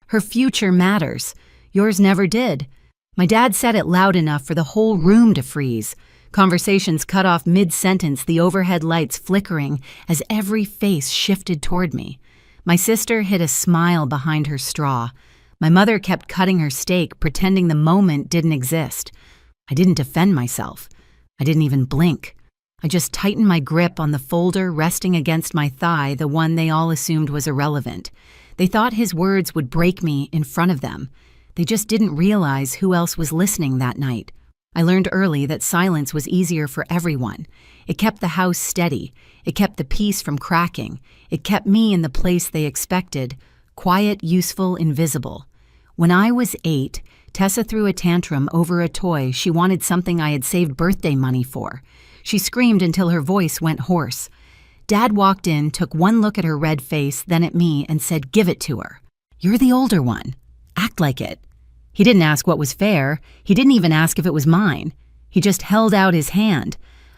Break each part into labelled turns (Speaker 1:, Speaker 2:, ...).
Speaker 1: Her future matters. Yours never did. My dad said it loud enough for the whole room to freeze. Conversations cut off mid-sentence, the overhead lights flickering as every face shifted toward me. My sister hid a smile behind her straw. My mother kept cutting her steak, pretending the moment didn't exist. I didn't defend myself. I didn't even blink. I just tightened my grip on the folder resting against my thigh, the one they all assumed was irrelevant. They thought his words would break me in front of them. They just didn't realize who else was listening that night. I learned early that silence was easier for everyone. It kept the house steady. It kept the peace from cracking. It kept me in the place they expected, quiet, useful, invisible. When I was 8, Tessa threw a tantrum over a toy. She wanted something I had saved birthday money for. She screamed until her voice went hoarse. Dad walked in, took one look at her red face, then at me, and said, "Give it to her. You're the older one. Act like it." He didn't ask what was fair. He didn't even ask if it was mine. He just held out his hand.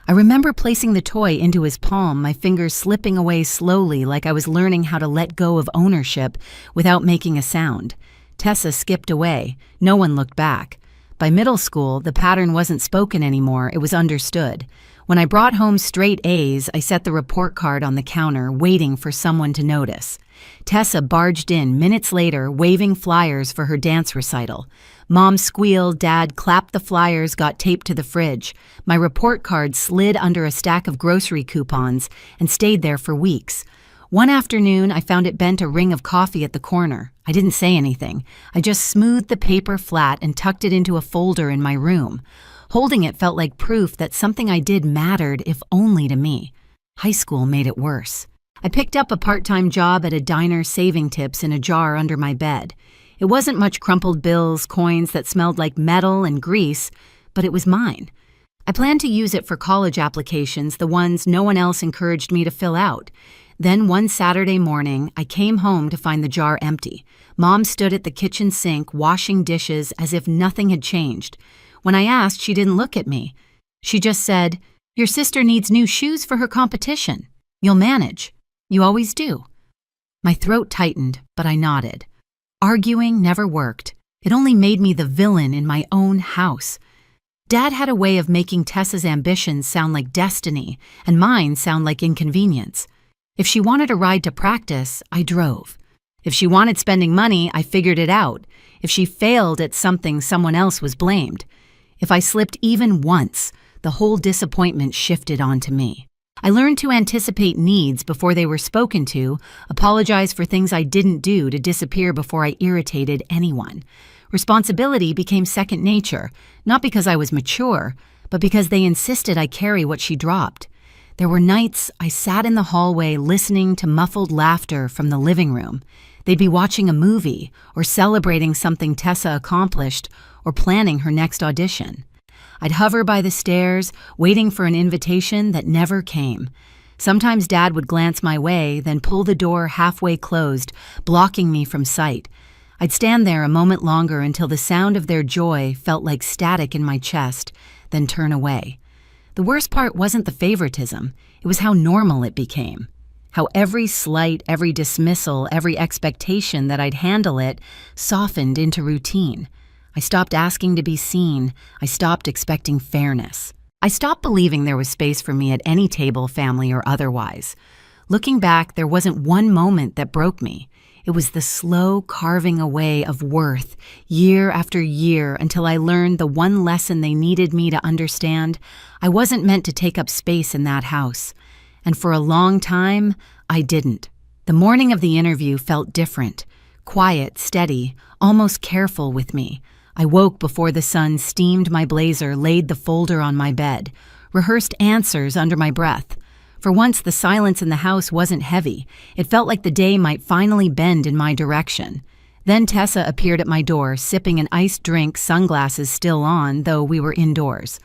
Speaker 1: I remember placing the toy into his palm, my fingers slipping away slowly like I was learning how to let go of ownership without making a sound. Tessa skipped away. No one looked back. By middle school, the pattern wasn't spoken anymore, it was understood. When I brought home straight A's, I set the report card on the counter, waiting for someone to notice. Tessa barged in minutes later, waving flyers for her dance recital. Mom squealed, Dad clapped the flyers, got taped to the fridge. My report card slid under a stack of grocery coupons and stayed there for weeks. One afternoon, I found it bent a ring of coffee at the corner. I didn't say anything. I just smoothed the paper flat and tucked it into a folder in my room. Holding it felt like proof that something I did mattered, if only to me. High school made it worse. I picked up a part-time job at a diner, saving tips in a jar under my bed. It wasn't much crumpled bills, coins that smelled like metal and grease, but it was mine. I planned to use it for college applications, the ones no one else encouraged me to fill out. Then one Saturday morning, I came home to find the jar empty. Mom stood at the kitchen sink, washing dishes as if nothing had changed. When I asked, she didn't look at me. She just said, "Your sister needs new shoes for her competition. You'll manage. You always do." My throat tightened, but I nodded. Arguing never worked. It only made me the villain in my own house. Dad had a way of making Tessa's ambitions sound like destiny, and mine sound like inconvenience. If she wanted a ride to practice, I drove. If she wanted spending money, I figured it out. If she failed at something, someone else was blamed. If I slipped even once, the whole disappointment shifted onto me. I learned to anticipate needs before they were spoken to, apologize for things I didn't do to disappear before I irritated anyone. Responsibility became second nature, not because I was mature, but because they insisted I carry what she dropped. There were nights I sat in the hallway listening to muffled laughter from the living room. They'd be watching a movie, or celebrating something Tessa accomplished, or planning her next audition. I'd hover by the stairs, waiting for an invitation that never came. Sometimes Dad would glance my way, then pull the door halfway closed, blocking me from sight. I'd stand there a moment longer until the sound of their joy felt like static in my chest, then turn away. The worst part wasn't the favoritism, it was how normal it became. How every slight, every dismissal, every expectation that I'd handle it softened into routine. I stopped asking to be seen. I stopped expecting fairness. I stopped believing there was space for me at any table, family or otherwise. Looking back, there wasn't one moment that broke me. It was the slow carving away of worth, year after year, until I learned the one lesson they needed me to understand. I wasn't meant to take up space in that house. And for a long time, I didn't. The morning of the interview felt different. Quiet, steady, almost careful with me. I woke before the sun steamed my blazer, laid the folder on my bed, rehearsed answers under my breath. For once, the silence in the house wasn't heavy. It felt like the day might finally bend in my direction. Then Tessa appeared at my door, sipping an iced drink, sunglasses still on, though we were indoors.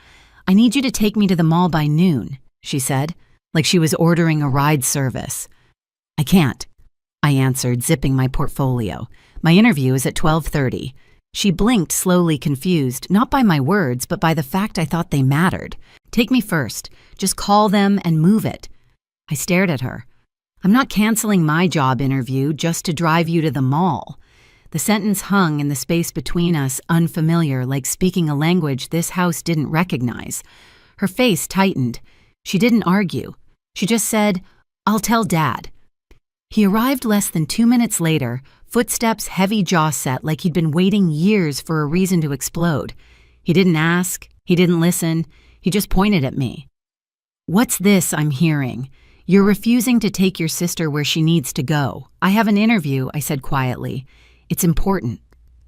Speaker 1: "I need you to take me to the mall by noon," she said, like she was ordering a ride service. "I can't," I answered, zipping my portfolio. "My interview is at 12:30. She blinked, slowly confused, not by my words, but by the fact I thought they mattered. "Take me first. Just call them and move it." I stared at her. "I'm not canceling my job interview just to drive you to the mall." The sentence hung in the space between us, unfamiliar, like speaking a language this house didn't recognize. Her face tightened. She didn't argue. She just said, "I'll tell Dad." He arrived less than 2 minutes later, footsteps heavy, jaw set like he'd been waiting years for a reason to explode. He didn't ask. He didn't listen. He just pointed at me. "What's this I'm hearing? You're refusing to take your sister where she needs to go. I have an interview," I said quietly. "It's important."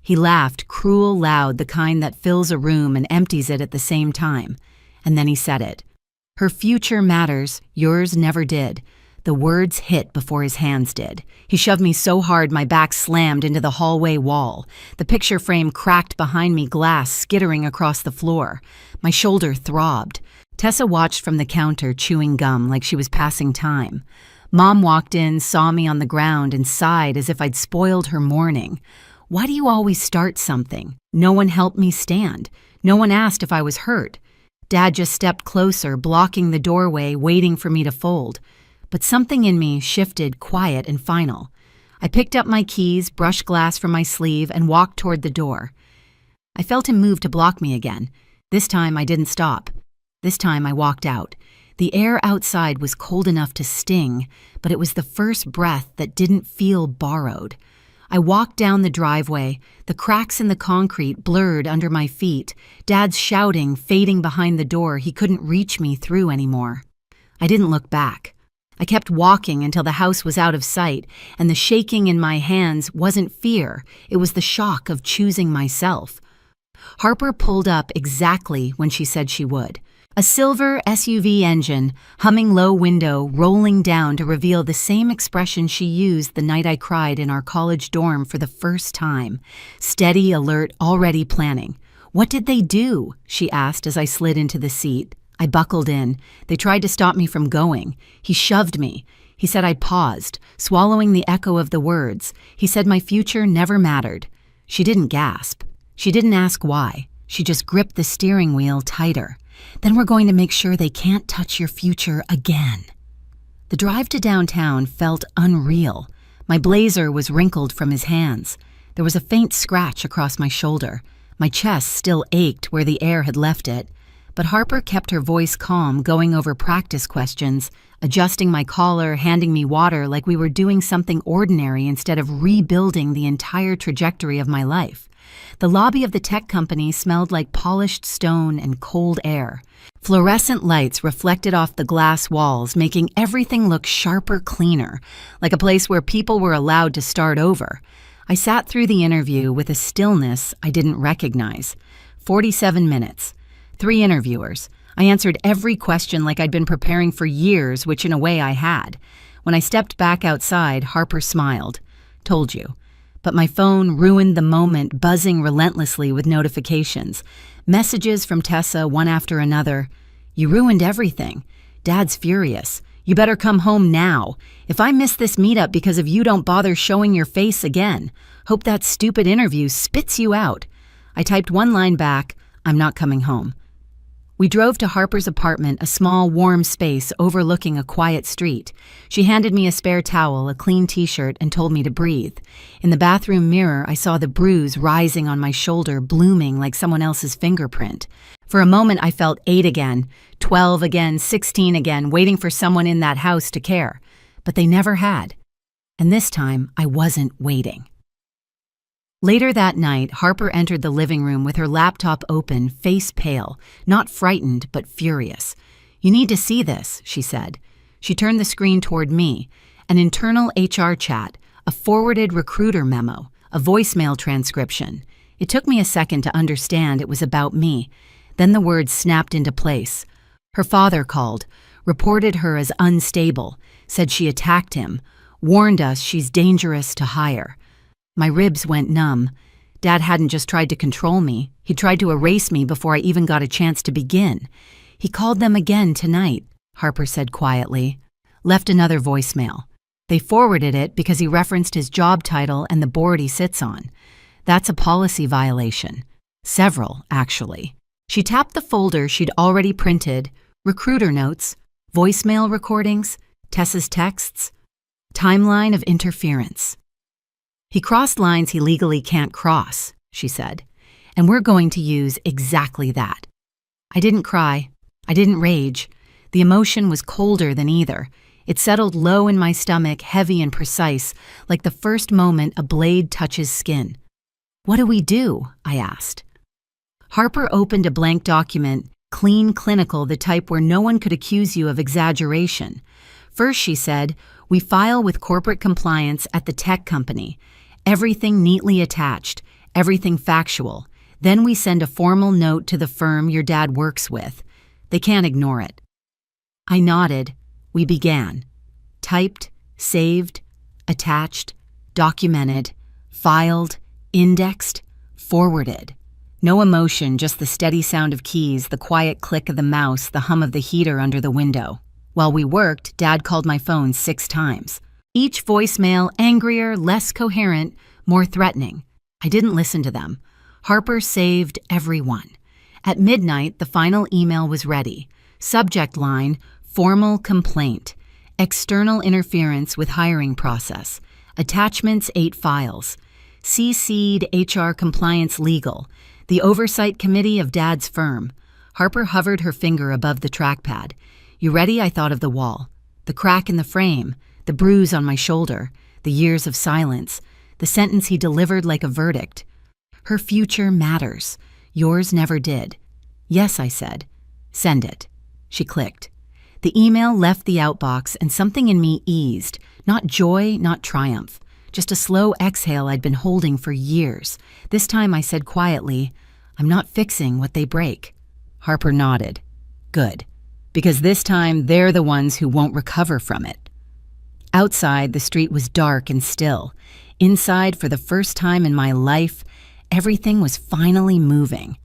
Speaker 1: He laughed, cruel, loud, the kind that fills a room and empties it at the same time. And then he said it. "Her future matters, yours never did." The words hit before his hands did. He shoved me so hard my back slammed into the hallway wall. The picture frame cracked behind me, glass skittering across the floor. My shoulder throbbed. Tessa watched from the counter, chewing gum like she was passing time. Mom walked in, saw me on the ground, and sighed as if I'd spoiled her morning. "Why do you always start something? No one helped me stand. No one asked if I was hurt." Dad just stepped closer, blocking the doorway, waiting for me to fold. But something in me shifted, quiet and final. I picked up my keys, brushed glass from my sleeve, and walked toward the door. I felt him move to block me again. This time I didn't stop. This time I walked out. The air outside was cold enough to sting, but it was the first breath that didn't feel borrowed. I walked down the driveway, the cracks in the concrete blurred under my feet, Dad's shouting fading behind the door he couldn't reach me through anymore. I didn't look back. I kept walking until the house was out of sight, and the shaking in my hands wasn't fear, it was the shock of choosing myself. Harper pulled up exactly when she said she would. A silver SUV engine, humming low window, rolling down to reveal the same expression she used the night I cried in our college dorm for the first time. Steady, alert, already planning. "What did they do?" she asked as I slid into the seat. I buckled in. They tried to stop me from going. He shoved me. He said I paused, swallowing the echo of the words. He said my future never mattered. She didn't gasp. She didn't ask why. She just gripped the steering wheel tighter. "Then we're going to make sure they can't touch your future again." The drive to downtown felt unreal. My blazer was wrinkled from his hands. There was a faint scratch across my shoulder. My chest still ached where the air had left it. But Harper kept her voice calm, going over practice questions, adjusting my collar, handing me water like we were doing something ordinary instead of rebuilding the entire trajectory of my life. The lobby of the tech company smelled like polished stone and cold air. Fluorescent lights reflected off the glass walls, making everything look sharper, cleaner, like a place where people were allowed to start over. I sat through the interview with a stillness I didn't recognize. 47 minutes. 3 interviewers. I answered every question like I'd been preparing for years, which in a way I had. When I stepped back outside, Harper smiled. "Told you." But my phone ruined the moment, buzzing relentlessly with notifications. Messages from Tessa, one after another. "You ruined everything. Dad's furious. You better come home now. If I miss this meetup because of you, don't bother showing your face again. Hope that stupid interview spits you out." I typed one line back, "I'm not coming home." We drove to Harper's apartment, a small, warm space overlooking a quiet street. She handed me a spare towel, a clean t-shirt, and told me to breathe. In the bathroom mirror, I saw the bruise rising on my shoulder, blooming like someone else's fingerprint. For a moment, I felt 8 again, 12 again, 16 again, waiting for someone in that house to care. But they never had. And this time, I wasn't waiting. Later that night, Harper entered the living room with her laptop open, face pale, not frightened, but furious. "You need to see this," she said. She turned the screen toward me. An internal HR chat, a forwarded recruiter memo, a voicemail transcription. It took me a second to understand it was about me. Then the words snapped into place. Her father called, reported her as unstable, said she attacked him, warned us she's dangerous to hire. My ribs went numb. Dad hadn't just tried to control me. He tried to erase me before I even got a chance to begin. "He called them again tonight," Harper said quietly. Left another voicemail. They forwarded it because he referenced his job title and the board he sits on. That's a policy violation. Several, actually. She tapped the folder she'd already printed, recruiter notes, voicemail recordings, Tessa's texts. Timeline of interference. He crossed lines he legally can't cross, she said, and we're going to use exactly that. I didn't cry. I didn't rage. The emotion was colder than either. It settled low in my stomach, heavy and precise, like the first moment a blade touches skin. What do we do? I asked. Harper opened a blank document, clean, clinical, the type where no one could accuse you of exaggeration. First, she said, we file with corporate compliance at the tech company. Everything neatly attached, everything factual. Then we send a formal note to the firm your dad works with. They can't ignore it. I nodded. We began. Typed, saved, attached, documented, filed, indexed, forwarded. No emotion, just the steady sound of keys, the quiet click of the mouse, the hum of the heater under the window. While we worked, Dad called my phone 6 times. Each voicemail angrier, less coherent, more threatening. I didn't listen to them. Harper saved everyone. At midnight, the final email was ready. Subject line, formal complaint. External interference with hiring process. Attachments 8 files. CC'd HR Compliance Legal. The Oversight Committee of Dad's firm. Harper hovered her finger above the trackpad. You ready? I thought of the wall. The crack in the frame. The bruise on my shoulder. The years of silence. The sentence he delivered like a verdict. Her future matters. Yours never did. Yes, I said. Send it. She clicked. The email left the outbox and something in me eased. Not joy, not triumph. Just a slow exhale I'd been holding for years. This time I said quietly, I'm not fixing what they break. Harper nodded. Good. Because this time they're the ones who won't recover from it. Outside, the street was dark and still. Inside, for the first time in my life, everything was finally moving.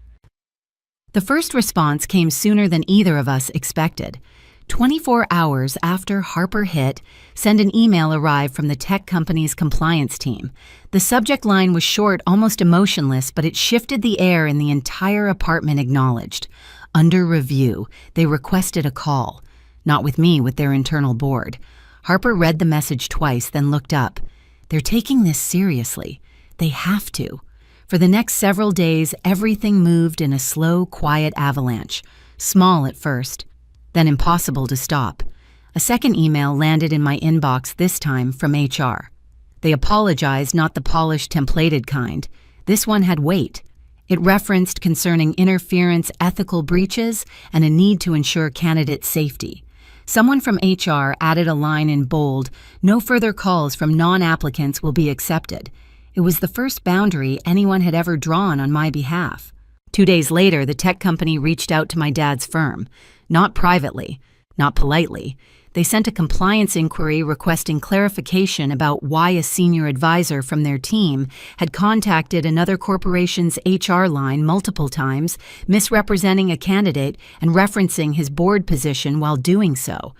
Speaker 1: The first response came sooner than either of us expected. 24 hours after Harper hit, send an email arrived from the tech company's compliance team. The subject line was short, almost emotionless, but it shifted the air and the entire apartment acknowledged. Under review, they requested a call. Not with me, with their internal board. Harper read the message twice, then looked up. They're taking this seriously. They have to. For the next several days, everything moved in a slow, quiet avalanche. Small at first, then impossible to stop. A second email landed in my inbox, this time from HR. They apologized, not the polished, templated kind. This one had weight. It referenced concerning interference, ethical breaches, and a need to ensure candidate safety. Someone from HR added a line in bold, no further calls from non-applicants will be accepted. It was the first boundary anyone had ever drawn on my behalf. 2 days later, the tech company reached out to my dad's firm. Not privately, not politely. They sent a compliance inquiry requesting clarification about why a senior advisor from their team had contacted another corporation's HR line multiple times, misrepresenting a candidate and referencing his board position while doing so.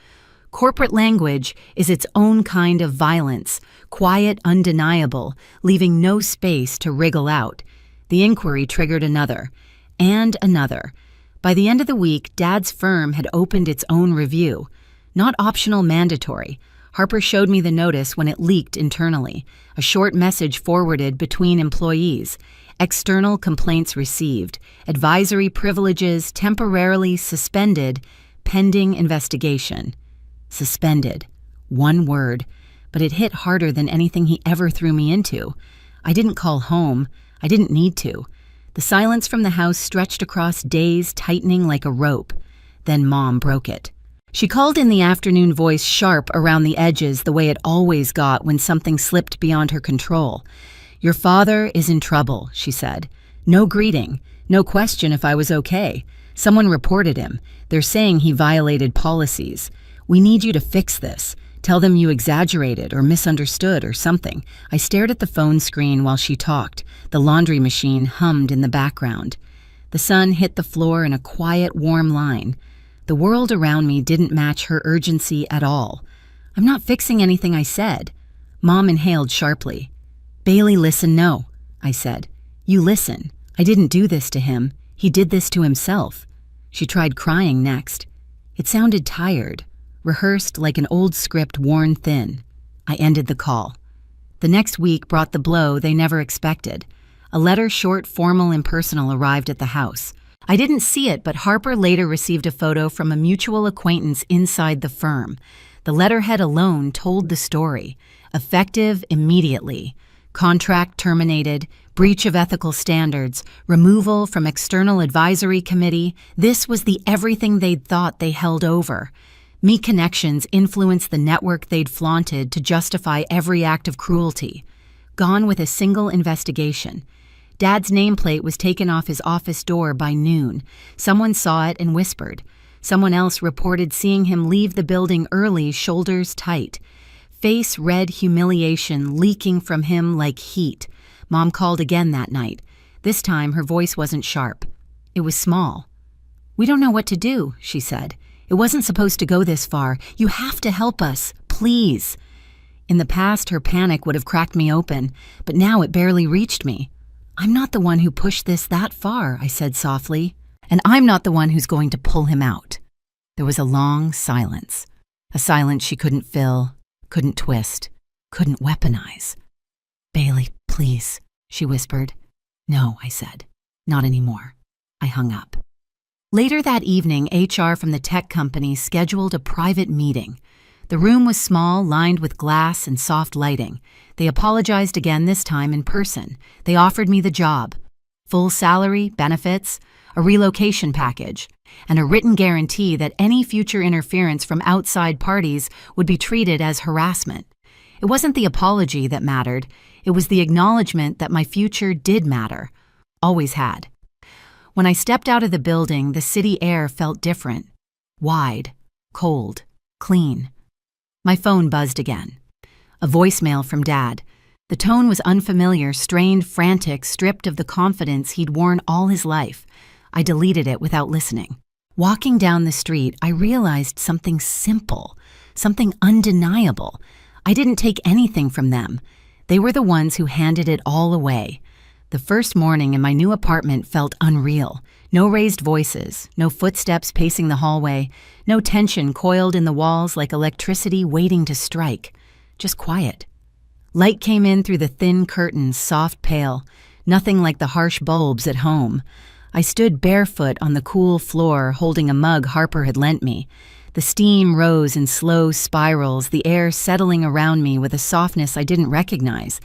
Speaker 1: Corporate language is its own kind of violence, quiet, undeniable, leaving no space to wriggle out. The inquiry triggered another, and another. By the end of the week, Dad's firm had opened its own review. Not optional, mandatory. Harper showed me the notice when it leaked internally. A short message forwarded between employees. External complaints received. Advisory privileges temporarily suspended, pending investigation. Suspended. One word. But it hit harder than anything he ever threw me into. I didn't call home. I didn't need to. The silence from the house stretched across days, tightening like a rope. Then Mom broke it. She called in the afternoon, voice sharp around the edges the way it always got when something slipped beyond her control. Your father is in trouble, she said. No greeting. No question if I was okay. Someone reported him. They're saying he violated policies. We need you to fix this. Tell them you exaggerated or misunderstood or something. I stared at the phone screen while she talked. The laundry machine hummed in the background. The sun hit the floor in a quiet, warm line. The world around me didn't match her urgency at all. I'm not fixing anything, I said. Mom inhaled sharply. Bailey, listen, no, I said. You listen. I didn't do this to him. He did this to himself. She tried crying next. It sounded tired, rehearsed like an old script worn thin. I ended the call. The next week brought the blow they never expected. A letter, short, formal, and personal, arrived at the house. I didn't see it, but Harper later received a photo from a mutual acquaintance inside the firm. The letterhead alone told the story. Effective immediately. Contract terminated, breach of ethical standards, removal from external advisory committee. This was the everything they'd thought they held over. Me connections influenced the network they'd flaunted to justify every act of cruelty. Gone with a single investigation. Dad's nameplate was taken off his office door by noon. Someone saw it and whispered. Someone else reported seeing him leave the building early, shoulders tight. Face red humiliation leaking from him like heat. Mom called again that night. This time her voice wasn't sharp. It was small. "We don't know what to do," she said. "It wasn't supposed to go this far. You have to help us, please." In the past, her panic would have cracked me open, but now it barely reached me. "I'm not the one who pushed this that far," I said softly. "And I'm not the one who's going to pull him out." There was a long silence. A silence she couldn't fill, couldn't twist, couldn't weaponize. "Bailey, please," she whispered. "No," I said. "Not anymore." I hung up. Later that evening, HR from the tech company scheduled a private meeting. The room was small, lined with glass and soft lighting. They apologized again, this time in person. They offered me the job. Full salary, benefits, a relocation package, and a written guarantee that any future interference from outside parties would be treated as harassment. It wasn't the apology that mattered. It was the acknowledgement that my future did matter. Always had. When I stepped out of the building, the city air felt different. Wide, cold, clean. My phone buzzed again. A voicemail from Dad. The tone was unfamiliar, strained, frantic, stripped of the confidence he'd worn all his life. I deleted it without listening. Walking down the street, I realized something simple, something undeniable. I didn't take anything from them. They were the ones who handed it all away. The first morning in my new apartment felt unreal. No raised voices, no footsteps pacing the hallway, no tension coiled in the walls like electricity waiting to strike. Just quiet. Light came in through the thin curtains, soft pale, nothing like the harsh bulbs at home. I stood barefoot on the cool floor, holding a mug Harper had lent me. The steam rose in slow spirals, the air settling around me with a softness I didn't recognize.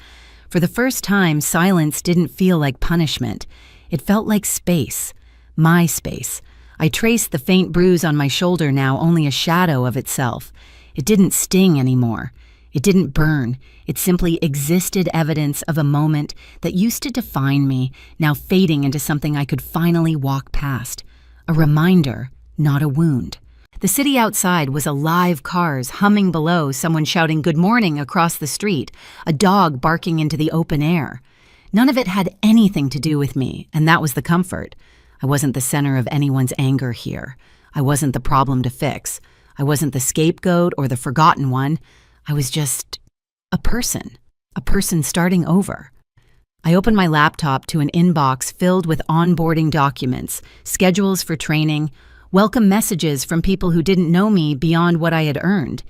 Speaker 1: For the first time, silence didn't feel like punishment. It felt like space. My space. I traced the faint bruise on my shoulder, now only a shadow of itself. It didn't sting anymore. It didn't burn. It simply existed, evidence of a moment that used to define me, now fading into something I could finally walk past. A reminder, not a wound. The city outside was alive, cars humming below, someone shouting good morning across the street, a dog barking into the open air. None of it had anything to do with me, and that was the comfort. I wasn't the center of anyone's anger here. I wasn't the problem to fix. I wasn't the scapegoat or the forgotten one. I was just a person starting over. I opened my laptop to an inbox filled with onboarding documents, schedules for training, welcome messages from people who didn't know me beyond what I had earned.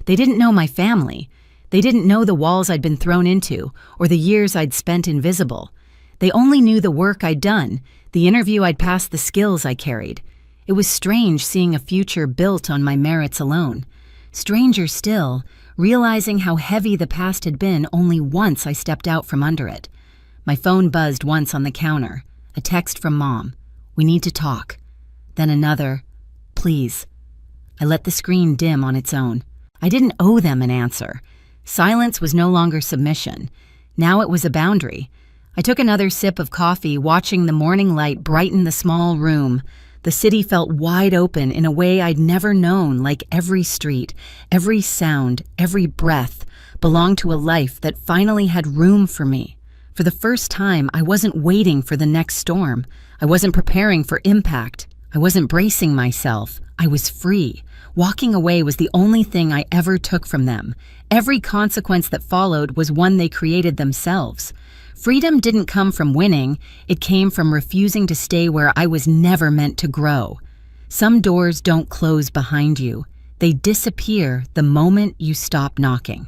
Speaker 1: They didn't know my family. They didn't know the walls I'd been thrown into or the years I'd spent invisible. They only knew the work I'd done, the interview I'd passed, the skills I carried. It was strange seeing a future built on my merits alone. Stranger still, realizing how heavy the past had been only once I stepped out from under it. My phone buzzed once on the counter. A text from Mom. "We need to talk." Then another, "Please." I let the screen dim on its own. I didn't owe them an answer. Silence was no longer submission. Now it was a boundary. I took another sip of coffee, watching the morning light brighten the small room. The city felt wide open in a way I'd never known, like every street, every sound, every breath belonged to a life that finally had room for me. For the first time, I wasn't waiting for the next storm. I wasn't preparing for impact. I wasn't bracing myself. I was free. Walking away was the only thing I ever took from them. Every consequence that followed was one they created themselves. Freedom didn't come from winning. It came from refusing to stay where I was never meant to grow. Some doors don't close behind you. They disappear the moment you stop knocking.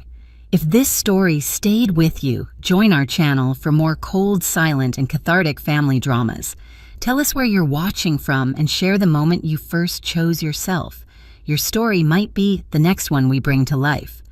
Speaker 1: If this story stayed with you, join our channel for more cold, silent, and cathartic family dramas. Tell us where you're watching from and share the moment you first chose yourself. Your story might be the next one we bring to life.